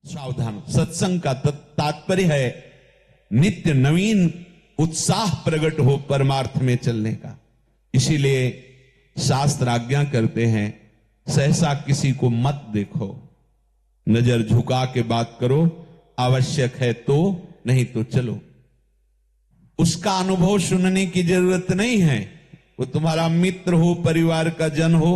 सावधान। सत्संग का तात्पर्य है नित्य नवीन उत्साह प्रकट हो परमार्थ में चलने का। इसीलिए शास्त्र आज्ञा करते हैं सहसा किसी को मत देखो, नजर झुका के बात करो, आवश्यक है तो, नहीं तो चलो। उसका अनुभव सुनने की जरूरत नहीं है, वो तुम्हारा मित्र हो, परिवार का जन हो,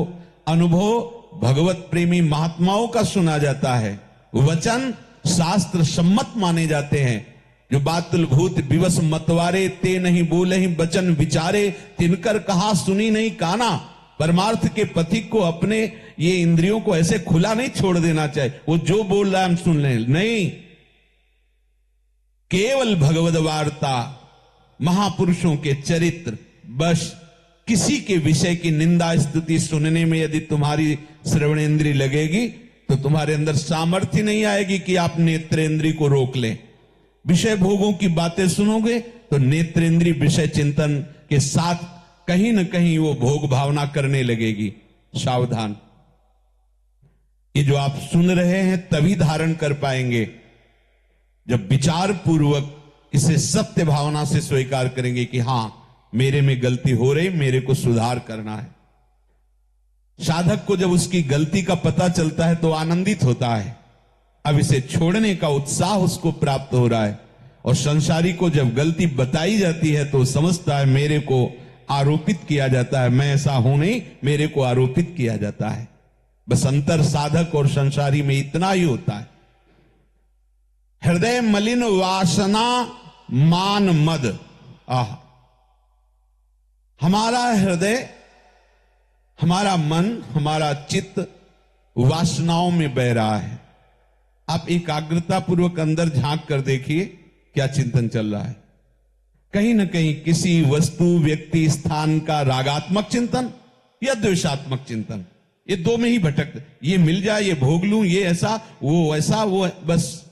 अनुभव भगवत प्रेमी महात्माओं का सुना जाता है। वचन शास्त्र सम्मत माने जाते हैं। जो बातुल भूत विवश मतवारे, ते नहीं बोले ही बचन विचारे, तिनकर कहा सुनी नहीं काना। परमार्थ के पथिक को अपने ये इंद्रियों को ऐसे खुला नहीं छोड़ देना चाहिए, वो जो बोल रहा है हम सुन लें, नहीं। केवल भगवद वार्ता, महापुरुषों के चरित्र, बस किसी के विषय की निंदा स्तुति सुनने में यदि तुम्हारी श्रवणेंद्री लगेगी तो तुम्हारे अंदर सामर्थ्य नहीं आएगी कि आप नेत्रेंद्री को रोक लें। विषय भोगों की बातें सुनोगे तो नेत्रेंद्री विषय चिंतन के साथ कहीं न कहीं वो भोग भावना करने लगेगी। सावधान। ये जो आप सुन रहे हैं तभी धारण कर पाएंगे जब विचार पूर्वक इसे सत्य भावना से स्वीकार करेंगे कि हां मेरे में गलती हो रही, मेरे को सुधार करना है। साधक को जब उसकी गलती का पता चलता है तो आनंदित होता है, अब इसे छोड़ने का उत्साह उसको प्राप्त हो रहा है। और संसारी को जब गलती बताई जाती है तो समझता है मेरे को आरोपित किया जाता है, मैं ऐसा हूं नहीं, मेरे को आरोपित किया जाता है। बस अंतर साधक और संसारी में इतना ही होता है। हृदय मलिन वासना मान मद। हमारा हृदय, हमारा मन, हमारा चित्त वासनाओं में बह रहा है। आप एकाग्रता पूर्वक अंदर झांक कर देखिए क्या चिंतन चल रहा है। कहीं ना कहीं किसी वस्तु, व्यक्ति, स्थान का रागात्मक चिंतन या द्वेषात्मक चिंतन, ये दो में ही भटकते। ये मिल जाए, ये भोग लूं, ये ऐसा, वो ऐसा, वो बस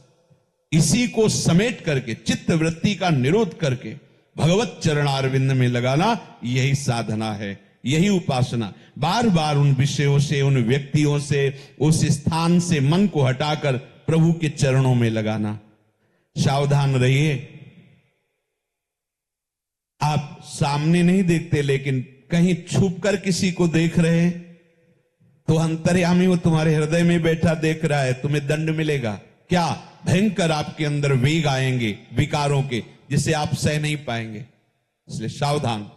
इसी को समेट करके चित्त वृत्ति का निरोध करके भगवत चरणारविंद में लगाना, यही साधना है, यही उपासना। बार बार उन विषयों से, उन व्यक्तियों से, उस स्थान से मन को हटाकर प्रभु के चरणों में लगाना। सावधान रहिए। आप सामने नहीं देखते लेकिन कहीं छुप कर किसी को देख रहे हैं तो अंतर्यामी वो तुम्हारे हृदय में बैठा देख रहा है, तुम्हें दंड मिलेगा। क्या भयंकर आपके अंदर वेग आएंगे विकारों के, जिसे आप सह नहीं पाएंगे। इसलिए सावधान।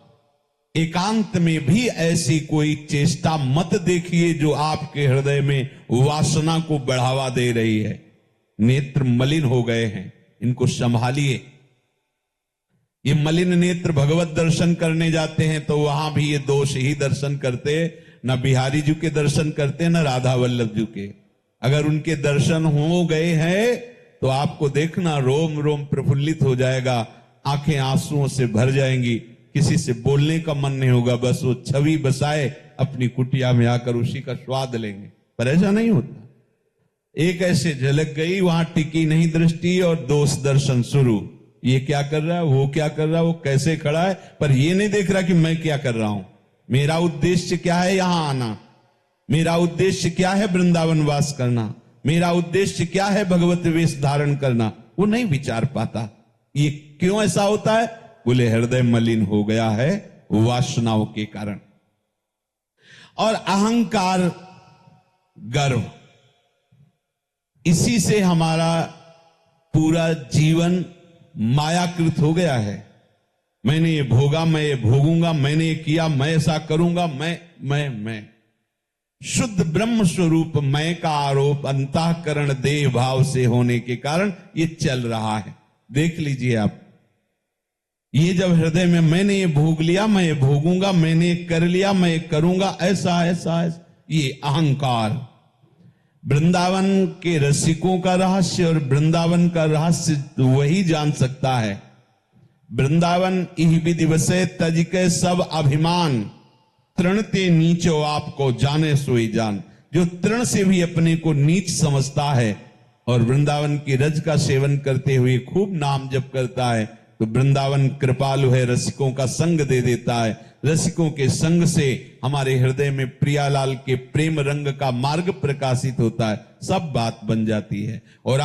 एकांत में भी ऐसी कोई चेष्टा मत देखिए जो आपके हृदय में वासना को बढ़ावा दे रही है। नेत्र मलिन हो गए हैं, इनको संभालिए। ये मलिन नेत्र भगवत दर्शन करने जाते हैं तो वहां भी ये दोष ही दर्शन करते, न बिहारी जी के दर्शन करते, न राधा वल्लभ जी के। अगर उनके दर्शन हो गए हैं तो आपको देखना रोम रोम प्रफुल्लित हो जाएगा, आंखें आंसुओं से भर जाएंगी, किसी से बोलने का मन नहीं होगा, बस वो छवि बसाए अपनी कुटिया में आकर उसी का स्वाद लेंगे। पर ऐसा नहीं होता। एक ऐसे झलक गई, वहां टिकी नहीं दृष्टि और दोष दर्शन शुरू। ये क्या कर रहा है, वो क्या कर रहा है, वो कैसे खड़ा है, पर ये नहीं देख रहा कि मैं क्या कर रहा हूं, मेरा उद्देश्य क्या है यहां आना, मेरा उद्देश्य क्या है वृंदावन वास करना, मेरा उद्देश्य क्या है भगवत वेश धारण करना, वो नहीं विचार पाता। ये क्यों ऐसा होता है? बोले हृदय मलिन हो गया है वासनाओं के कारण। और अहंकार, गर्व, इसी से हमारा पूरा जीवन मायाकृत हो गया है। मैंने ये भोगा, मैं ये भोगूंगा, मैंने ये किया, मैं ऐसा करूंगा, मैं शुद्ध ब्रह्म स्वरूप मैं का आरोप अंतःकरण देह भाव से होने के कारण ये चल रहा है। देख लीजिए आप, ये जब हृदय में मैंने ये भोग लिया, मैं ये भोगूंगा, मैंने ये कर लिया, मैं ये करूंगा, ऐसा ऐसा, ये अहंकार। वृंदावन के रसिकों का रहस्य और वृंदावन का रहस्य वही जान सकता है। वृंदावन इह विधि वसे तज के सब अभिमान, तृणते नीचो आपको जाने सोई जान। जो तृण से भी अपने को नीच समझता है और वृंदावन की रज का सेवन करते हुए खूब नाम जप करता है, तो वृंदावन कृपालु है, रसिकों का संग दे देता है। रसिकों के संग से हमारे हृदय में प्रियालाल के प्रेम रंग का मार्ग प्रकाशित होता है, सब बात बन जाती है। और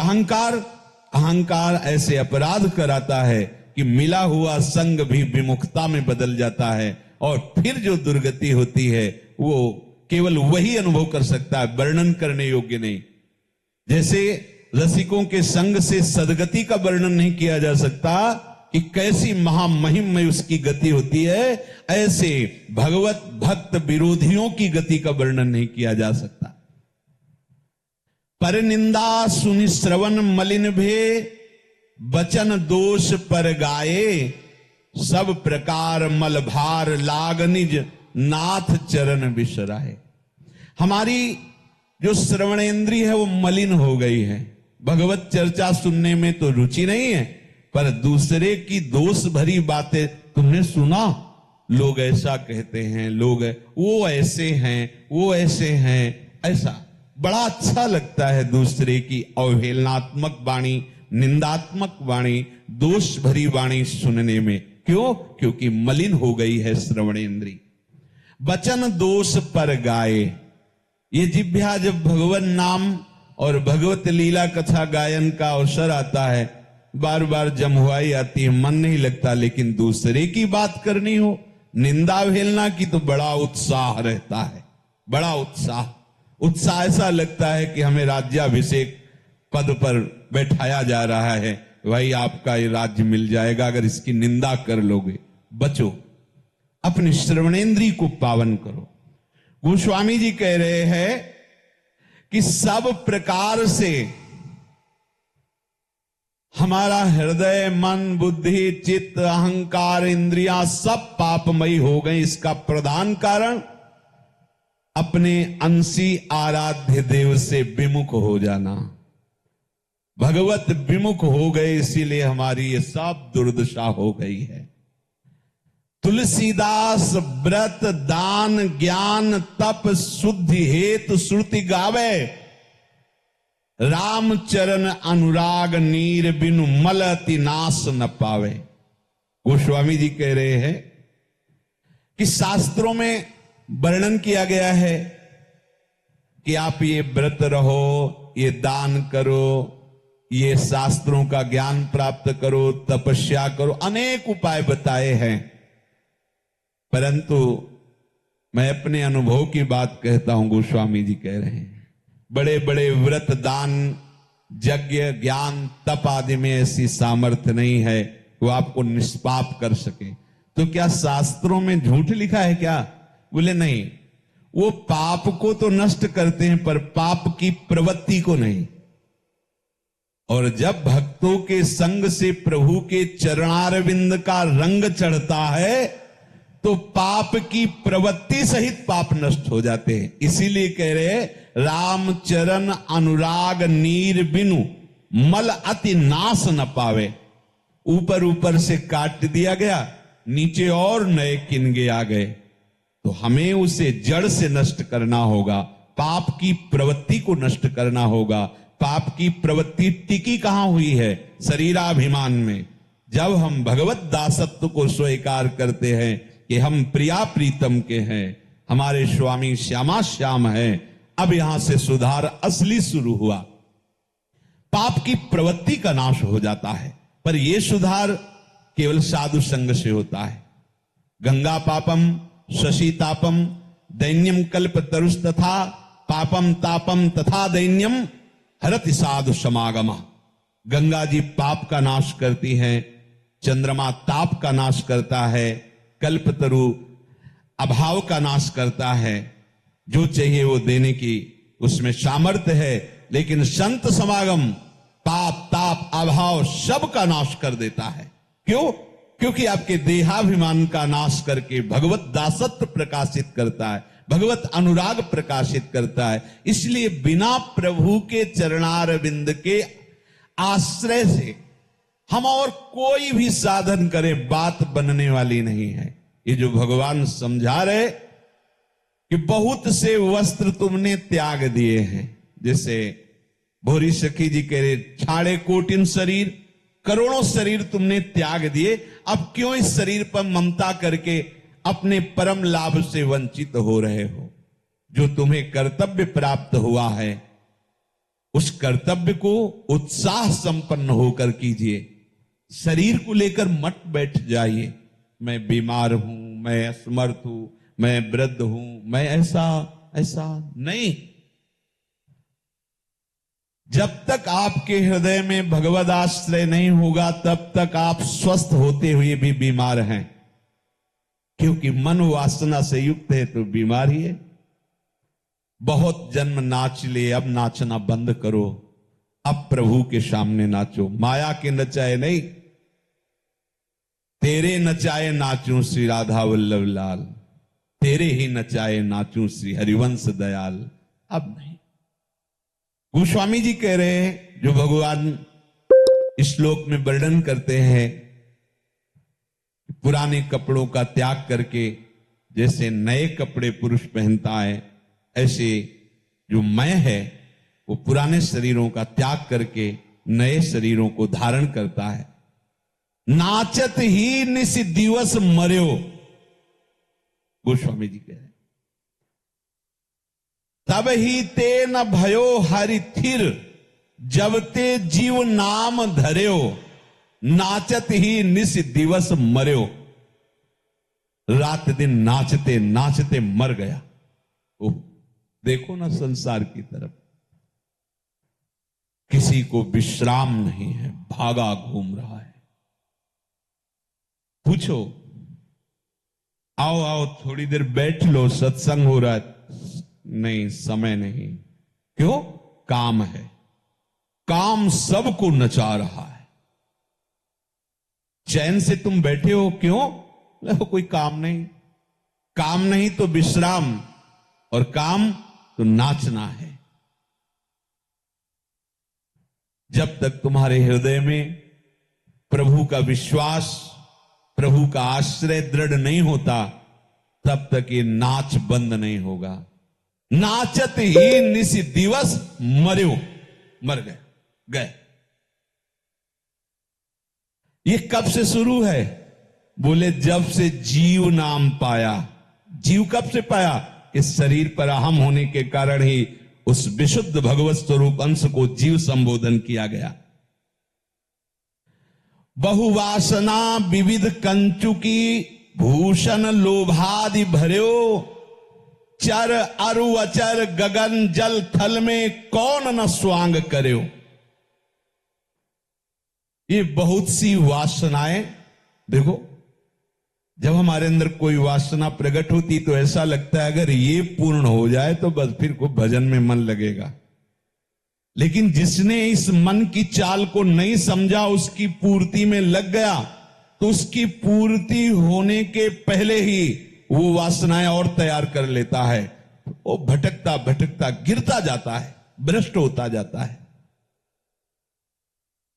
अहंकार ऐसे अपराध कराता है कि मिला हुआ संग भी विमुखता में बदल जाता है, और फिर जो दुर्गति होती है वो केवल वही अनुभव कर सकता है, वर्णन करने योग्य नहीं। जैसे रसिकों के संग से सदगति का वर्णन नहीं किया जा सकता कि कैसी महामहिम में उसकी गति होती है, ऐसे भगवत भक्त विरोधियों की गति का वर्णन नहीं किया जा सकता। पर निंदा सुनि श्रवण मलिन भे, बचन दोष पर गाये, सब प्रकार मल भार लाग निज, नाथ चरण बिसराए। हमारी जो श्रवणेंद्रिय है वो मलिन हो गई है, भगवत चर्चा सुनने में तो रुचि नहीं है, पर दूसरे की दोष भरी बातें तुमने सुना, लोग ऐसा कहते हैं, लोग वो ऐसे हैं, वो ऐसे हैं, ऐसा बड़ा अच्छा लगता है दूसरे की अवहेलनात्मक वाणी, निंदात्मक वाणी, दोष भरी वाणी सुनने में। क्यों? क्योंकि मलिन हो गई है श्रवणेंद्री। वचन दोष पर गाए, ये जिह्वा जब भगवान नाम और भगवत लीला कथा गायन का अवसर आता है, बार बार जमहुआई आती है, मन नहीं लगता, लेकिन दूसरे की बात करनी हो, निंदा भेलना की तो बड़ा उत्साह रहता है, बड़ा उत्साह ऐसा लगता है कि हमें राज्याभिषेक पद पर बैठाया जा रहा है, भाई आपका ये राज्य मिल जाएगा अगर इसकी निंदा कर लोगे। बचो, अपनी श्रवणेंद्री को पावन करो। गोस्वामी जी कह रहे हैं कि सब प्रकार से हमारा हृदय, मन, बुद्धि, चित्त, अहंकार, इंद्रियां सब पापमयी हो गई। इसका प्रधान कारण अपने अंशी आराध्य देव से विमुख हो जाना, भगवत विमुख हो गए, इसीलिए हमारी ये सब दुर्दशा हो गई है। तुलसीदास व्रत दान ज्ञान तप शुद्धि हेतु श्रुति गावे, रामचरण अनुराग नीर बिनु मल अति नाश न पावे। गोस्वामी जी कह रहे हैं कि शास्त्रों में वर्णन किया गया है कि आप ये व्रत रहो, ये दान करो, ये शास्त्रों का ज्ञान प्राप्त करो, तपस्या करो, अनेक उपाय बताए हैं। परंतु मैं अपने अनुभव की बात कहता हूं, गोस्वामी जी कह रहे हैं बड़े बड़े व्रत दान यज्ञ ज्ञान तप आदि में ऐसी सामर्थ्य नहीं है वो आपको निष्पाप कर सके। तो क्या शास्त्रों में झूठ लिखा है क्या? बोले नहीं, वो पाप को तो नष्ट करते हैं पर पाप की प्रवृत्ति को नहीं। और जब भक्तों के संग से प्रभु के चरणारविंद का रंग चढ़ता है तो पाप की प्रवृत्ति सहित पाप नष्ट हो जाते हैं। इसीलिए कह रहे रामचरण अनुराग नीर बिनु मल अति नाश न पावे। ऊपर ऊपर से काट दिया गया, नीचे और नए किनगे आ गए, तो हमें उसे जड़ से नष्ट करना होगा, पाप की प्रवृत्ति को नष्ट करना होगा। पाप की प्रवृत्ति टिकी कहां हुई है? शरीराभिमान में। जब हम भगवत दासत्व को स्वीकार करते हैं कि हम प्रिया प्रीतम के हैं, हमारे स्वामी श्यामा श्याम हैं, अब यहां से सुधार असली शुरू हुआ। पाप की प्रवृत्ति का नाश हो जाता है, पर यह सुधार केवल साधु संग से होता है। गंगा पापम शशि तापम दैन्यम कल्प तरुष तथा पापम तापम तथा दैन्यम हरति साधु समागम। गंगा जी पाप का नाश करती हैं, चंद्रमा ताप का नाश करता है, कल्पतरु अभाव का नाश करता है, जो चाहिए वो देने की उसमें सामर्थ्य है। लेकिन संत समागम पाप ताप अभाव सब का नाश कर देता है। क्यों? क्योंकि आपके देहाभिमान का नाश करके भगवत दासत्व प्रकाशित करता है, भगवत अनुराग प्रकाशित करता है। इसलिए बिना प्रभु के चरणारविंद के आश्रय से हम और कोई भी साधन करें बात बनने वाली नहीं है। ये जो भगवान समझा रहे कि बहुत से वस्त्र तुमने त्याग दिए हैं, जैसे भोरी सखी जी कह रहे छाड़े कोटिन शरीर करोड़ों शरीर तुमने त्याग दिए, अब क्यों इस शरीर पर ममता करके अपने परम लाभ से वंचित हो रहे हो? जो तुम्हें कर्तव्य प्राप्त हुआ है उस कर्तव्य को उत्साह संपन्न होकर कीजिए। शरीर को लेकर मत बैठ जाइए, मैं बीमार हूं, मैं असमर्थ हूं, मैं वृद्ध हूं, मैं ऐसा ऐसा नहीं। जब तक आपके हृदय में भगवद आश्रय नहीं होगा तब तक आप स्वस्थ होते हुए भी बीमार हैं, क्योंकि मन वासना से युक्त है तो बीमार ही है। बहुत जन्म नाच लिए, अब नाचना बंद करो, अब प्रभु के सामने नाचो। माया के नचाए नहीं, तेरे नचाए नाचूं श्री राधा वल्लभ लाल, तेरे ही नचाए नाचूं श्री हरिवंश दयाल। अब नहीं। गोस्वामी जी कह रहे हैं, जो भगवान इस श्लोक में वर्णन करते हैं, पुराने कपड़ों का त्याग करके जैसे नए कपड़े पुरुष पहनता है, ऐसे जो मैं है वो पुराने शरीरों का त्याग करके नए शरीरों को धारण करता है। नाचत ही निस दिवस मर्यो, गोस्वामी जी कह रहे हैं, तब ही ते न भयो हरि थिर, जब ते जीव नाम धर्यो, नाचत ही निस दिवस मर्यो। रात दिन नाचते नाचते मर गया। ओह, देखो ना संसार की तरफ, किसी को विश्राम नहीं है, भागा घूम रहा है। पूछो, आओ आओ थोड़ी देर बैठ लो, सत्संग हो रहा है, नहीं समय नहीं। क्यों? काम है, काम सबको नचा रहा है। चैन से तुम बैठे हो क्यों? देखो कोई काम नहीं, काम नहीं तो विश्राम, और काम तो नाचना है। जब तक तुम्हारे हृदय में प्रभु का विश्वास, प्रभु का आश्रय दृढ़ नहीं होता, तब तक ये नाच बंद नहीं होगा। नाचत ही निस दिवस मर्यो, मर गए, गए। ये कब से शुरू है? बोले जब से जीव नाम पाया। जीव कब से पाया? इस शरीर पर अहम होने के कारण ही उस विशुद्ध भगवत स्वरूप अंश को जीव संबोधन किया गया। बहुवासना विविध कंचुकी, भूषण लोभादि भर्यो, चर अरु अचर गगन जल थल में कौन न स्वांग कर्यो। ये बहुत सी वासनाएं, देखो जब हमारे अंदर कोई वासना प्रकट होती तो ऐसा लगता है अगर ये पूर्ण हो जाए तो बस फिर को भजन में मन लगेगा। लेकिन जिसने इस मन की चाल को नहीं समझा, उसकी पूर्ति में लग गया, तो उसकी पूर्ति होने के पहले ही वो वासनाएं और तैयार कर लेता है। वो भटकता भटकता गिरता जाता है, भ्रष्ट होता जाता है।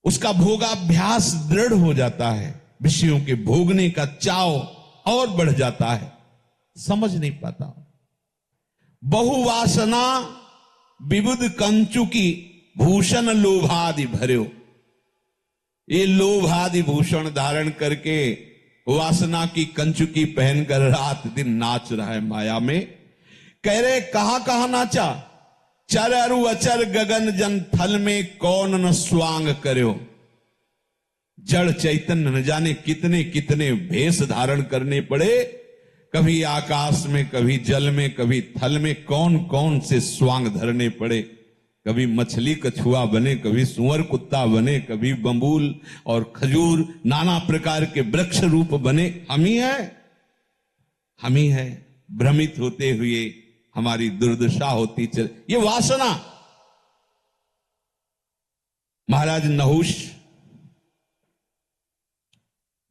उसका भोगाभ्यास दृढ़ हो जाता है, विषयों के भोगने का चाव और बढ़ जाता है, समझ नहीं पाता। बहुवासना विबुध कंचुकी, भूषण लोभादि भर्यो। ये लोभादि भूषण धारण करके वासना की कंचुकी पहनकर रात दिन नाच रहा है माया में। कह रहे कहां नाचा? चर अरु अचर गगन जन थल में कौन न स्वांग कर्यो। जड़ चैतन्य न जाने कितने कितने भेष धारण करने पड़े, कभी आकाश में, कभी जल में, कभी थल में, कौन कौन से स्वांग धरने पड़े। कभी मछली कछुआ बने, कभी सुअर कुत्ता बने, कभी बंबूल और खजूर, नाना प्रकार के वृक्ष रूप बने। हम ही है भ्रमित होते हुए हमारी दुर्दशा होती चल। ये वासना। महाराज नहुष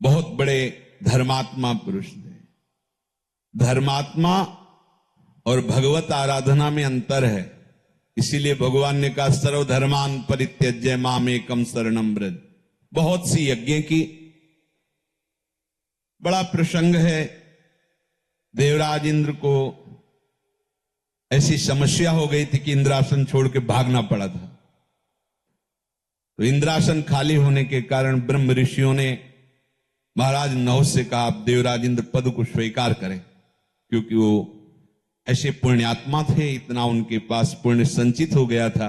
बहुत बड़े धर्मात्मा पुरुष थे। धर्मात्मा और भगवत आराधना में अंतर है, इसीलिए भगवान ने कहा सर्वधर्मान परित्यज्य माम एकम शरणम व्रज। बहुत सी यज्ञ की। बड़ा प्रसंग है, देवराज इंद्र को ऐसी समस्या हो गई थी कि इंद्रासन छोड़ के भागना पड़ा था। तो इंद्रासन खाली होने के कारण ब्रह्म ऋषियों ने महाराज नहुष से कहा आप देवराज इंद्र पद को स्वीकार करें, क्योंकि वो ऐसे पुण्यात्मा थे, इतना उनके पास पुण्य संचित हो गया था।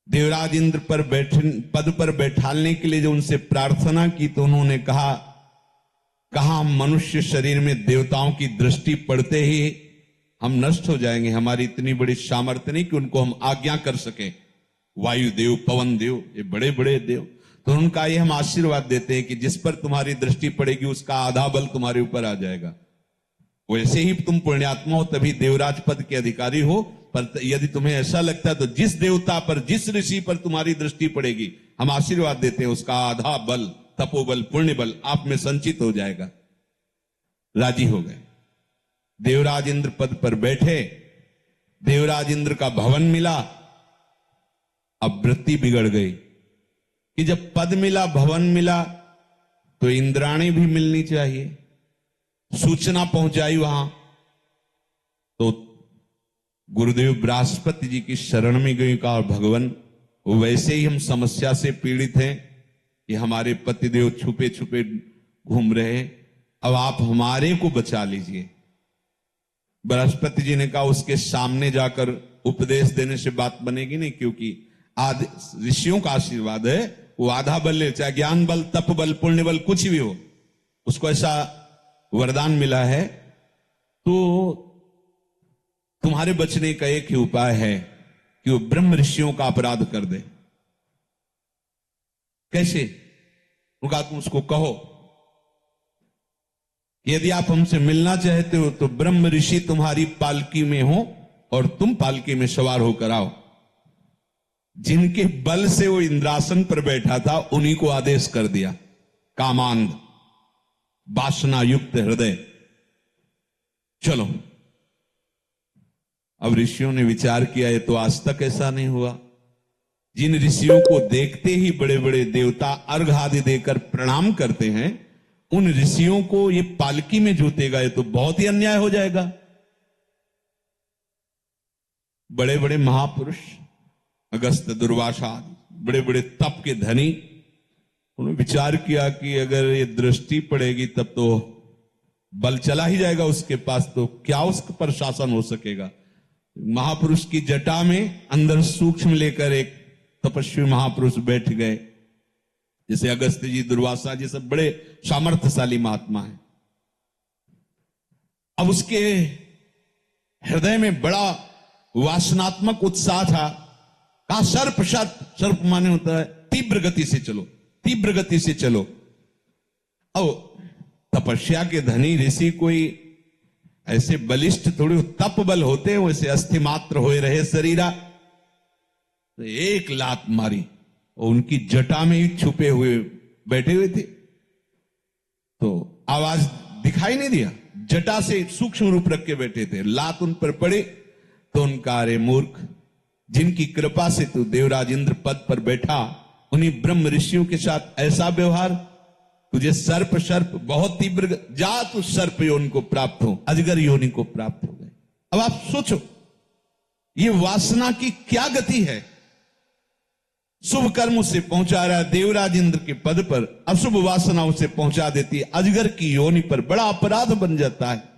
देवराज इंद्र पर पद पर बैठालने के लिए जो उनसे प्रार्थना की तो उन्होंने कहा कहां मनुष्य शरीर में देवताओं की दृष्टि पड़ते ही हम नष्ट हो जाएंगे, हमारी इतनी बड़ी सामर्थ्य नहीं कि उनको हम आज्ञा कर सके। वायु देव, पवन देव, ये बड़े बड़े देव, तो उनका ये हम आशीर्वाद देते हैं कि जिस पर तुम्हारी दृष्टि पड़ेगी उसका आधा बल तुम्हारे ऊपर आ जाएगा। वैसे ही तुम पुण्यात्मा हो तभी देवराज पद के अधिकारी हो, पर यदि तुम्हें ऐसा लगता है तो जिस देवता पर, जिस ऋषि पर तुम्हारी दृष्टि पड़ेगी हम आशीर्वाद देते हैं उसका आधा बल, तपोबल, पुण्य बल आप में संचित हो जाएगा। राजी हो गए। देवराज इंद्र पद पर बैठे, देवराज इंद्र का भवन मिला। अब वृत्ति बिगड़ गई कि जब पद मिला, भवन मिला, तो इंद्राणी भी मिलनी चाहिए। सूचना पहुंचाई वहां तो गुरुदेव बृहस्पति जी की शरण में गई, कहा भगवान वैसे ही हम समस्या से पीड़ित हैं कि हमारे पतिदेव छुपे छुपे घूम रहे, अब आप हमारे को बचा लीजिए। बृहस्पति जी ने कहा उसके सामने जाकर उपदेश देने से बात बनेगी नहीं, क्योंकि आदि ऋषियों का आशीर्वाद है, वो आधा बल ले, चाहे ज्ञान बल, तप बल, पुण्य बल कुछ भी हो, उसको ऐसा वरदान मिला है। तो तुम्हारे बचने का एक ही उपाय है कि वो ब्रह्म ऋषियों का अपराध कर दे। कैसे? उनका तुम उसको कहो यदि आप हमसे मिलना चाहते हो तो ब्रह्म ऋषि तुम्हारी पालकी में हो और तुम पालकी में सवार होकर आओ। जिनके बल से वो इंद्रासन पर बैठा था उन्हीं को आदेश कर दिया, कामांध, वासना युक्त हृदय, चलो। अब ऋषियों ने विचार किया, ये तो आज तक ऐसा नहीं हुआ। जिन ऋषियों को देखते ही बड़े बड़े देवता अर्घ आदि देकर प्रणाम करते हैं, उन ऋषियों को ये पालकी में जोतेगा, ये तो बहुत ही अन्याय हो जाएगा। बड़े बड़े महापुरुष अगस्त्य, दुर्वासा, बड़े बड़े तप के धनी, उन्होंने विचार किया कि अगर ये दृष्टि पड़ेगी तब तो बल चला ही जाएगा उसके पास, तो क्या उस पर शासन हो सकेगा। महापुरुष की जटा में अंदर सूक्ष्म लेकर एक तपस्वी महापुरुष बैठ गए, जैसे अगस्त्य जी, दुर्वासा जी, सब बड़े सामर्थ्यशाली महात्मा हैं। अब उसके हृदय में बड़ा वासनात्मक उत्साह था। कहा सर्प, सर्प माने होता है तीव्र गति से चलो, तीव्र गति से चलो। अब तपस्या के धनी ऋषि कोई ऐसे बलिष्ठ थोड़ी तप बल होते, वैसे अस्थि मात्र होए रहे शरीरा, तो एक लात मारी और उनकी जटा में ही छुपे हुए बैठे हुए थे, तो आवाज दिखाई नहीं दिया, जटा से सूक्ष्म रूप रख के बैठे थे। लात उन पर पड़े तो उनका, अरे मूर्ख, जिनकी कृपा से तू देवराज इंद्र पद पर बैठा, उन्हीं ब्रह्म ऋषियों के साथ ऐसा व्यवहार, तुझे सर्प बहुत तीव्र, जा तू सर्प योनि को प्राप्त हो, अजगर योनि को प्राप्त हो गए। अब आप सोचो ये वासना की क्या गति है। शुभ कर्म उसे पहुंचा रहा है देवराज इंद्र के पद पर, अशुभ वासना उसे पहुंचा देती है अजगर की योनि पर, बड़ा अपराध बन जाता है।